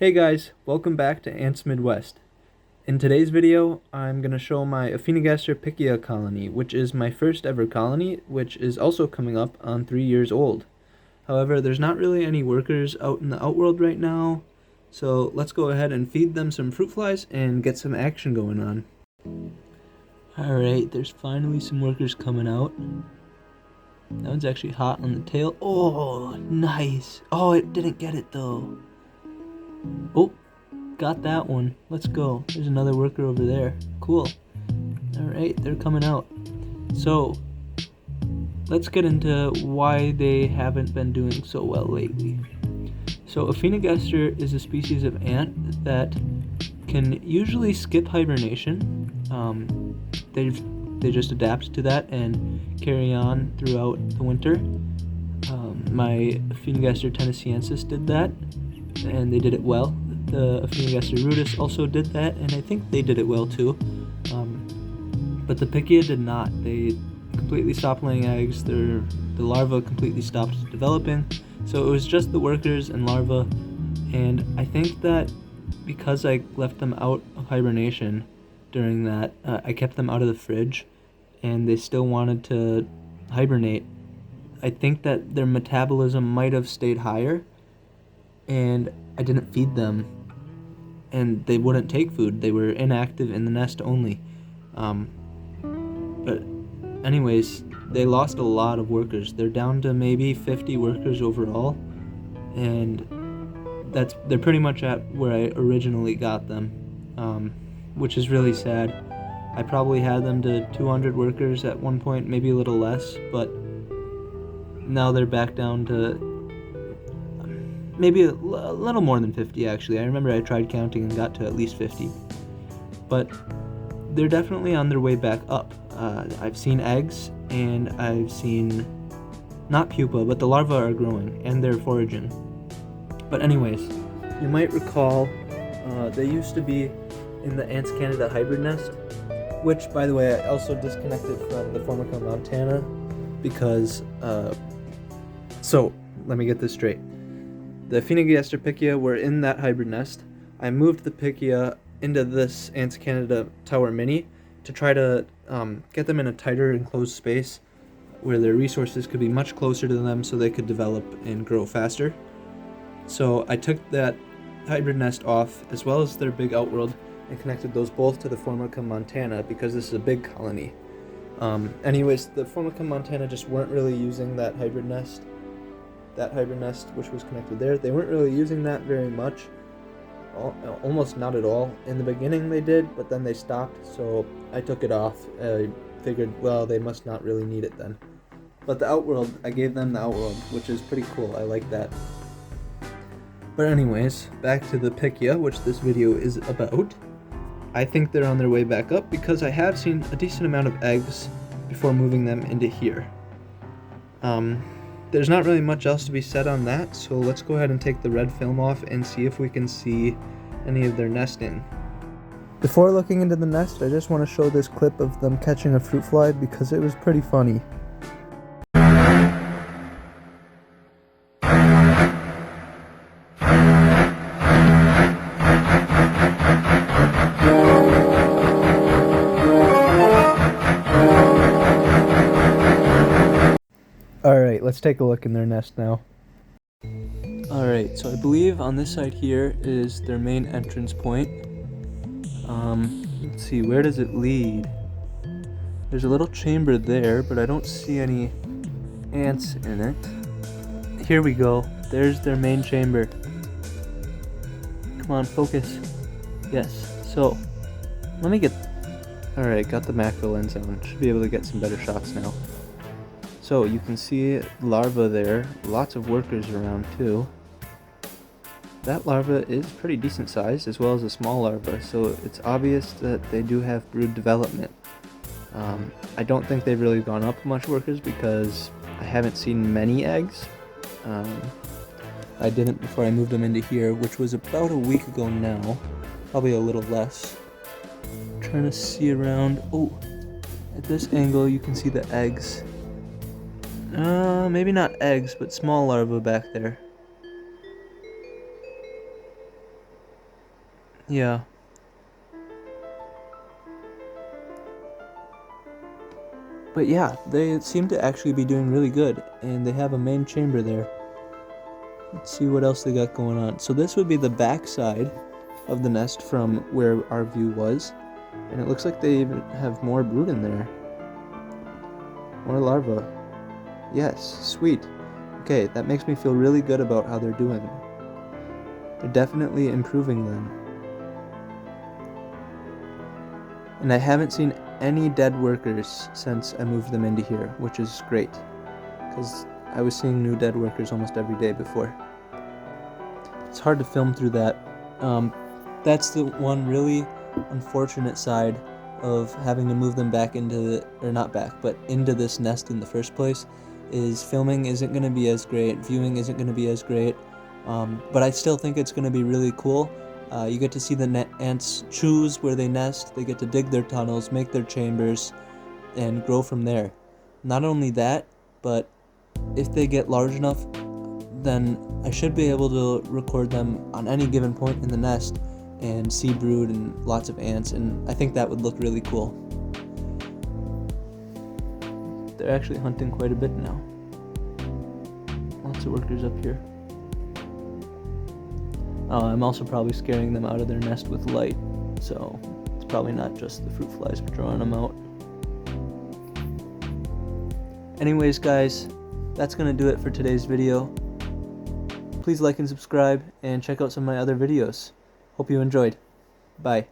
Hey guys, welcome back to Ants Midwest. In today's video, I'm going to show my Aphaenogaster Picea colony, which is my first ever colony, which is also coming up on 3 years old. However, there's not really any workers out in the outworld right now, so let's go ahead and feed them some fruit flies and get some action going on. Alright, there's finally some workers coming out. That one's actually hot on the tail. Oh, nice! Oh, it didn't get it though. Oh, got that one. Let's go. There's another worker over there. Cool. Alright, they're coming out. So, let's get into why they haven't been doing so well lately. So, Aphaenogaster is a species of ant that can usually skip hibernation. They just adapt to that and carry on throughout the winter. My Aphaenogaster tennesseeensis did that, and they did it well. The Aphaenogaster rudis also did that, and I think they did it well too. But the Picea did not. They completely stopped laying eggs. The larvae completely stopped developing. So it was just the workers and larvae, and I think that because I left them out of hibernation during that, I kept them out of the fridge, and they still wanted to hibernate. I think that their metabolism might have stayed higher, and I didn't feed them, and they wouldn't take food. They were inactive in the nest only. But anyways, they lost a lot of workers. They're down to maybe 50 workers overall, and they're pretty much at where I originally got them, which is really sad. I probably had them to 200 workers at one point, maybe a little less, but now they're back down to maybe a little more than 50 actually. I remember I tried counting and got to at least 50. But they're definitely on their way back up. I've seen eggs, and I've seen, not pupa, but the larvae are growing, and they're foraging. But anyways, you might recall they used to be in the Ants Canada hybrid nest, which, by the way, I also disconnected from the Formica montana because, so let me get this straight. The Aphaenogaster Picea were in that hybrid nest. I moved the Picea into this Ants Canada Tower Mini to try to get them in a tighter enclosed space where their resources could be much closer to them so they could develop and grow faster. So I took that hybrid nest off, as well as their big outworld, and connected those both to the Formica montana because this is a big colony. Anyways, the Formica montana just weren't really using that hybrid nest. That hybrid nest, which was connected there, they weren't really using that very much. Almost not at all. In the beginning they did, but then they stopped, so I took it off. I figured, well, they must not really need it then. But the outworld, I gave them the outworld, which is pretty cool. I like that. But anyways, back to the Picea, which this video is about. I think they're on their way back up because I have seen a decent amount of eggs before moving them into here. There's not really much else to be said on that, so let's go ahead and take the red film off and see if we can see any of their nesting. Before looking into the nest, I just want to show this clip of them catching a fruit fly because it was pretty funny. Alright, let's take a look in their nest now. Alright, so I believe on this side here is their main entrance point. Let's see, where does it lead? There's a little chamber there, but I don't see any ants in it. Here we go. There's their main chamber. Come on, focus. Yes, so, let me get... Alright, got the macro lens on. Should be able to get some better shots now. So you can see larvae there, lots of workers around too. That larva is pretty decent sized, as well as a small larva, so it's obvious that they do have brood development. I don't think they've really gone up much workers because I haven't seen many eggs. I didn't before I moved them into here, which was about a week ago now, probably a little less. I'm trying to see around. Oh, at this angle you can see the eggs. Maybe not eggs, but small larvae back there. Yeah. But yeah, they seem to actually be doing really good, and they have a main chamber there. Let's see what else they got going on. So this would be the back side of the nest from where our view was, and it looks like they even have more brood in there. More larvae. Yes, sweet. Okay, that makes me feel really good about how they're doing. They're definitely improving them. And I haven't seen any dead workers since I moved them into here, which is great, because I was seeing new dead workers almost every day before. It's hard to film through that. That's the one really unfortunate side of having to move them back into into this nest in the first place, is filming isn't going to be as great, viewing isn't going to be as great, but I still think it's going to be really cool. You get to see the ants choose where they nest, they get to dig their tunnels, make their chambers, and grow from there. Not only that, but if they get large enough, then I should be able to record them on any given point in the nest and see brood and lots of ants, and I think that would look really cool. They're actually hunting quite a bit now. Lots of workers up here. I'm also probably scaring them out of their nest with light, so it's probably not just the fruit flies drawing them out. Anyways, guys, that's going to do it for today's video. Please like and subscribe, and check out some of my other videos. Hope you enjoyed. Bye.